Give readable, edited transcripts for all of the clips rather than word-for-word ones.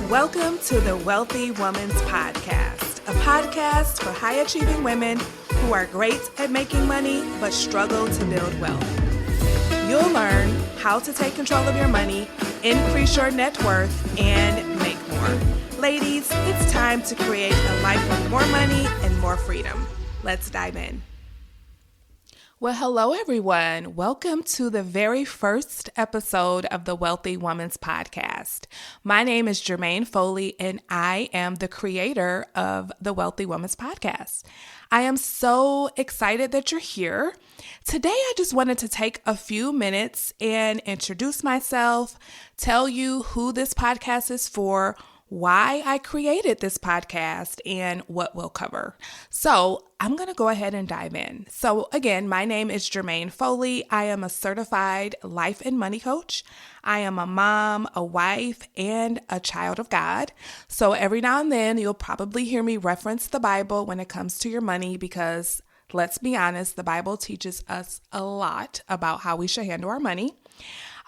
Welcome to the Wealthy Woman's Podcast, a podcast for high-achieving women who are great at making money but struggle to build wealth. You'll learn how to take control of your money, increase your net worth, and make more. Ladies, it's time to create a life with more money and more freedom. Let's dive in. Well, hello, everyone. Welcome to the very first episode of the Wealthy Woman's Podcast. My name is Germaine Foley, and I am the creator of the Wealthy Woman's Podcast. I am so excited that you're here. Today, I just wanted to take a few minutes and introduce myself, tell you who this podcast is for, why I created this podcast, and what we'll cover. So I'm going to go ahead and dive in. So again, my name is Germaine Foley. I am a certified life and money coach. I am a mom, a wife, and a child of God. So every now and then you'll probably hear me reference the Bible when it comes to your money because let's be honest, the Bible teaches us a lot about how we should handle our money.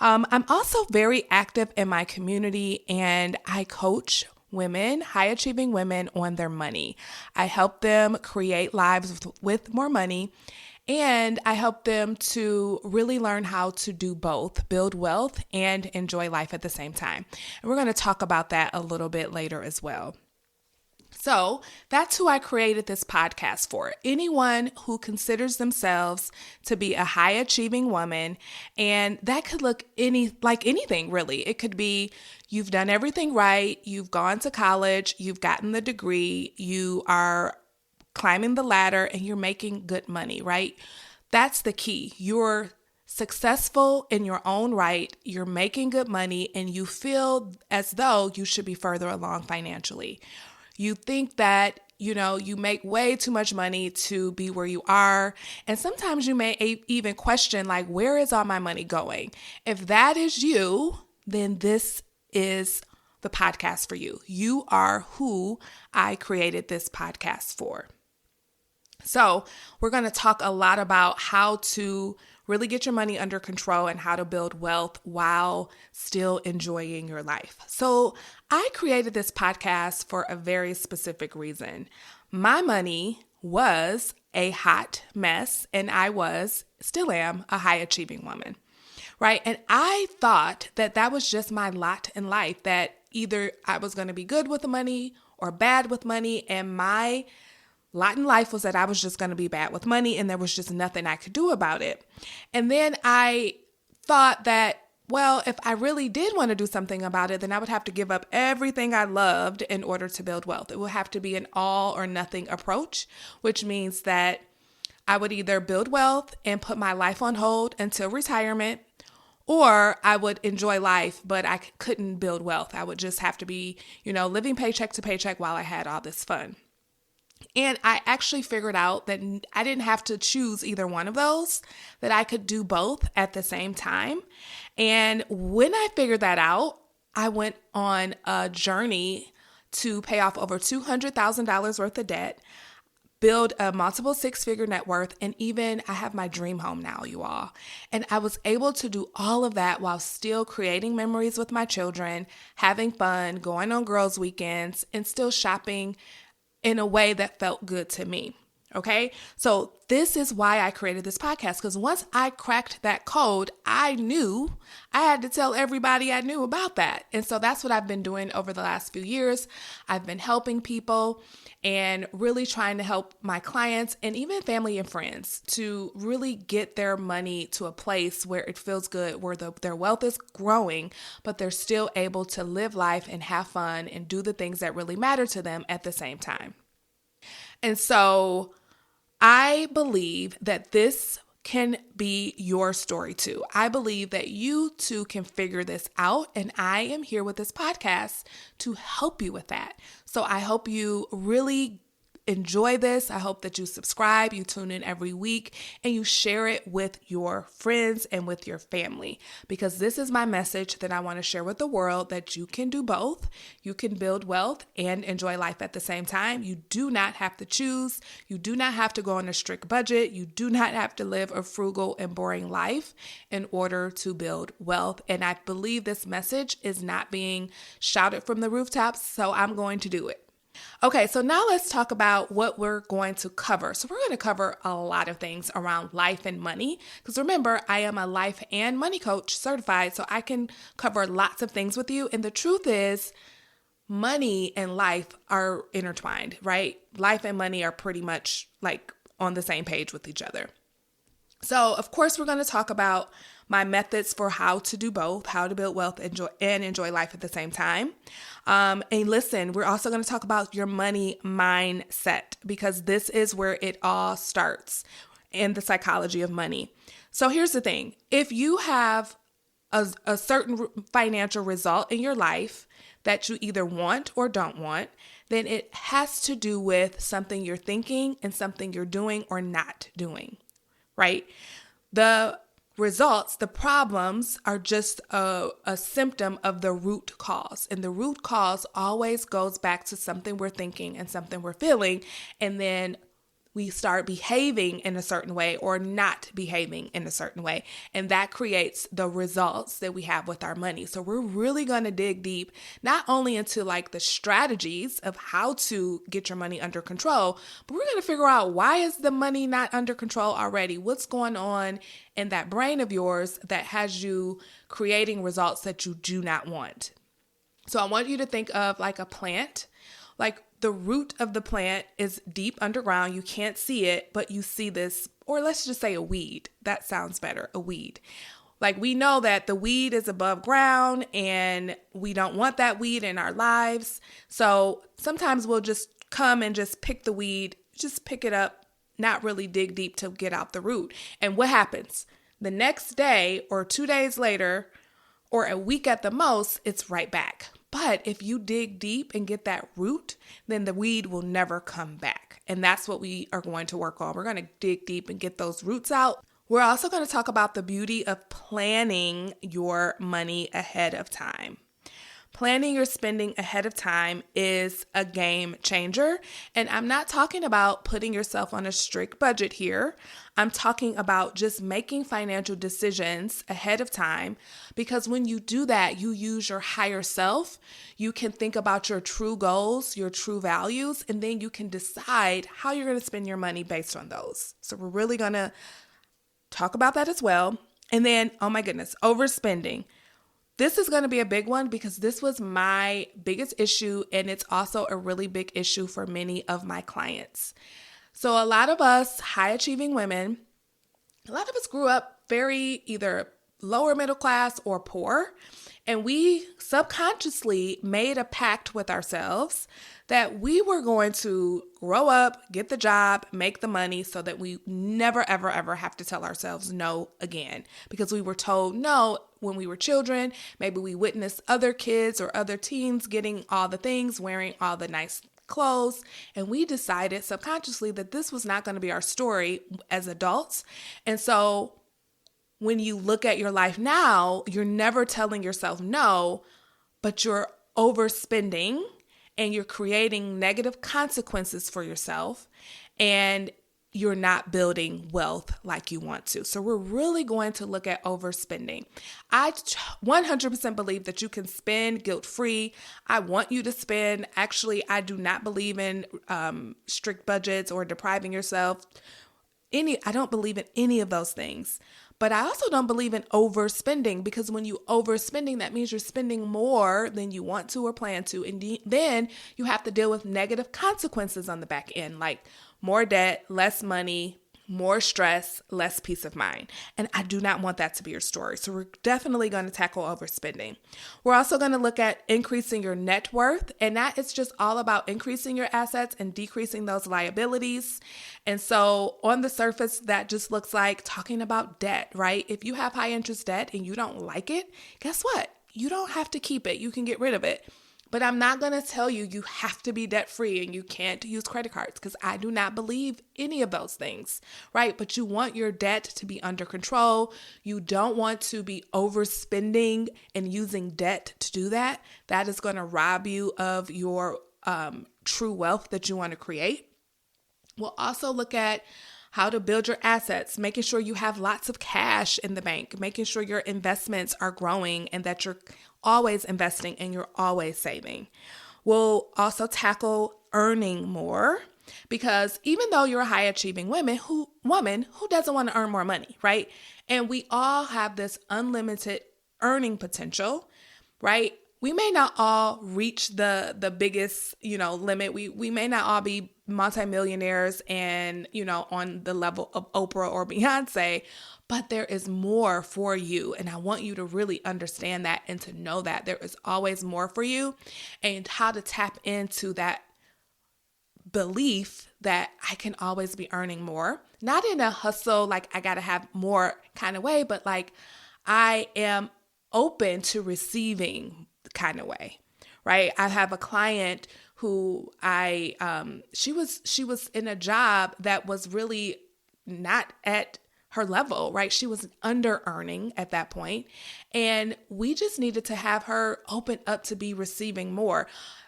I'm also very active in my community and I coach women, high-achieving women on their money. I help them create lives with more money and I help them to really learn how to do both, build wealth and enjoy life at the same time. And we're going to talk about that a little bit later as well. So that's who I created this podcast for. Anyone who considers themselves to be a high achieving woman, and that could look like anything really. It could be you've done everything right, you've gone to college, you've gotten the degree, you are climbing the ladder, and you're making good money, right? That's the key. You're successful in your own right, you're making good money, and you feel as though you should be further along financially. You think that, you make way too much money to be where you are. And sometimes you may even question, like, where is all my money going? If that is you, then this is the podcast for you. You are who I created this podcast for. So we're going to talk a lot about how to really get your money under control and how to build wealth while still enjoying your life. So I created this podcast for a very specific reason. My money was a hot mess and I still am a high achieving woman, right? And I thought that that was just my lot in life, that either I was going to be good with the money or bad with money, and my lot in life was that I was just going to be bad with money and there was just nothing I could do about it. And then I thought that, well, if I really did want to do something about it, then I would have to give up everything I loved in order to build wealth. It would have to be an all or nothing approach, which means that I would either build wealth and put my life on hold until retirement, or I would enjoy life, but I couldn't build wealth. I would just have to be, living paycheck to paycheck while I had all this fun. And I actually figured out that I didn't have to choose either one of those, that I could do both at the same time. And when I figured that out, I went on a journey to pay off over $200,000 worth of debt, build a multiple six-figure net worth, and even I have my dream home now, you all. And I was able to do all of that while still creating memories with my children, having fun, going on girls' weekends, and still shopping in a way that felt good to me. Okay. So this is why I created this podcast, because once I cracked that code, I knew I had to tell everybody I knew about that. And so that's what I've been doing over the last few years. I've been helping people and really trying to help my clients and even family and friends to really get their money to a place where it feels good, where their wealth is growing, but they're still able to live life and have fun and do the things that really matter to them at the same time. And so I believe that this can be your story too. I believe that you too can figure this out, and I am here with this podcast to help you with that. So I hope you really enjoy this. I hope that you subscribe, you tune in every week, and you share it with your friends and with your family, because this is my message that I want to share with the world, that you can do both. You can build wealth and enjoy life at the same time. You do not have to choose. You do not have to go on a strict budget. You do not have to live a frugal and boring life in order to build wealth. And I believe this message is not being shouted from the rooftops, so I'm going to do it. Okay, so now let's talk about what we're going to cover. So we're going to cover a lot of things around life and money, because remember, I am a life and money coach certified, so I can cover lots of things with you. And the truth is, money and life are intertwined, right? Life and money are pretty much like on the same page with each other. So of course, we're going to talk about my methods for how to do both, how to build wealth and enjoy life at the same time. And listen, we're also going to talk about your money mindset, because this is where it all starts in the psychology of money. So here's the thing. If you have a certain financial result in your life that you either want or don't want, then it has to do with something you're thinking and something you're doing or not doing, right? The results, the problems, are just a symptom of the root cause. And the root cause always goes back to something we're thinking and something we're feeling. And then we start behaving in a certain way or not behaving in a certain way. And that creates the results that we have with our money. So we're really going to dig deep, not only into like the strategies of how to get your money under control, but we're going to figure out, why is the money not under control already? What's going on in that brain of yours that has you creating results that you do not want? So I want you to think of like a plant. Like, the root of the plant is deep underground. You can't see it, but you see this, or let's just say a weed. That sounds better, a weed. Like, we know that the weed is above ground and we don't want that weed in our lives. So sometimes we'll just come and just pick the weed, just pick it up, not really dig deep to get out the root. And what happens? The next day or 2 days later, or a week at the most, it's right back. But if you dig deep and get that root, then the weed will never come back. And that's what we are going to work on. We're going to dig deep and get those roots out. We're also going to talk about the beauty of planning your money ahead of time. Planning your spending ahead of time is a game changer. And I'm not talking about putting yourself on a strict budget here. I'm talking about just making financial decisions ahead of time, because when you do that, you use your higher self. You can think about your true goals, your true values, and then you can decide how you're going to spend your money based on those. So we're really going to talk about that as well. And then, oh my goodness, overspending. This is going to be a big one, because this was my biggest issue, and it's also a really big issue for many of my clients. So a lot of us high achieving women, a lot of us grew up very either lower middle class or poor, and we subconsciously made a pact with ourselves that we were going to grow up, get the job, make the money, so that we never, ever, ever have to tell ourselves no again. Because we were told no when we were children. Maybe we witnessed other kids or other teens getting all the things, wearing all the nice clothes, and we decided subconsciously that this was not going to be our story as adults. And so when you look at your life now, you're never telling yourself no, but you're overspending and you're creating negative consequences for yourself, and you're not building wealth like you want to. So we're really going to look at overspending. I 100% believe that you can spend guilt-free. I want you to spend. Actually, I do not believe in strict budgets or depriving yourself. I don't believe in any of those things. But I also don't believe in overspending, because when you overspending, that means you're spending more than you want to or plan to. And then you have to deal with negative consequences on the back end, like more debt, less money, more stress, less peace of mind. And I do not want that to be your story. So we're definitely going to tackle overspending. We're also going to look at increasing your net worth. And that is just all about increasing your assets and decreasing those liabilities. And so on the surface, that just looks like talking about debt, right? If you have high interest debt and you don't like it, guess what? You don't have to keep it. You can get rid of it. But I'm not going to tell you you have to be debt free and you can't use credit cards, because I do not believe any of those things, right? But you want your debt to be under control. You don't want to be overspending and using debt to do that. That is going to rob you of your true wealth that you want to create. We'll also look at how to build your assets, making sure you have lots of cash in the bank, making sure your investments are growing and that you're always investing and you're always saving. We'll also tackle earning more, because even though you're a high achieving woman, who doesn't want to earn more money, right? And we all have this unlimited earning potential, right? We may not all reach the biggest, limit. We may not all be multimillionaires and, on the level of Oprah or Beyonce, but there is more for you. And I want you to really understand that and to know that there is always more for you, and how to tap into that belief that I can always be earning more, not in a hustle, like I got to have more kind of way, but like I am open to receiving kind of way, right? I have a client who she was in a job that was really not at her level, right? She was under earning at that point. And we just needed to have her open up to be receiving more,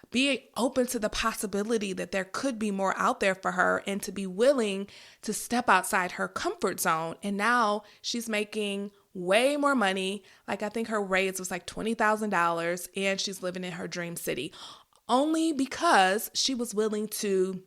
being open to the possibility that there could be more out there for her, and to be willing to step outside her comfort zone. And now she's making way more money. Like I think her raise was like $20,000, and she's living in her dream city, only because she was willing to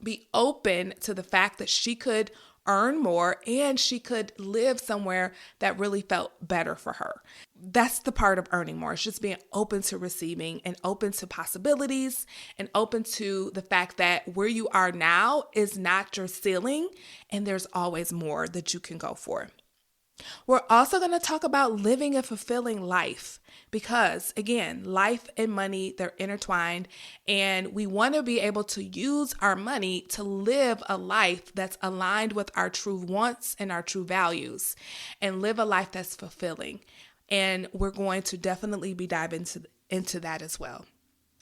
be open to the fact that she could earn more and she could live somewhere that really felt better for her. That's the part of earning more. It's just being open to receiving and open to possibilities and open to the fact that where you are now is not your ceiling, and there's always more that you can go for. We're also going to talk about living a fulfilling life, because again, life and money, they're intertwined, and we want to be able to use our money to live a life that's aligned with our true wants and our true values, and live a life that's fulfilling. And we're going to definitely be diving into that as well.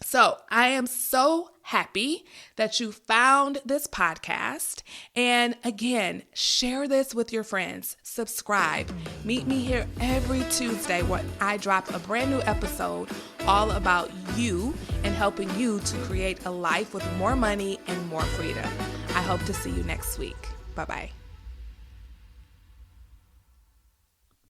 So I am so happy that you found this podcast. And again, share this with your friends. Subscribe. Meet me here every Tuesday when I drop a brand new episode all about you and helping you to create a life with more money and more freedom. I hope to see you next week. Bye-bye.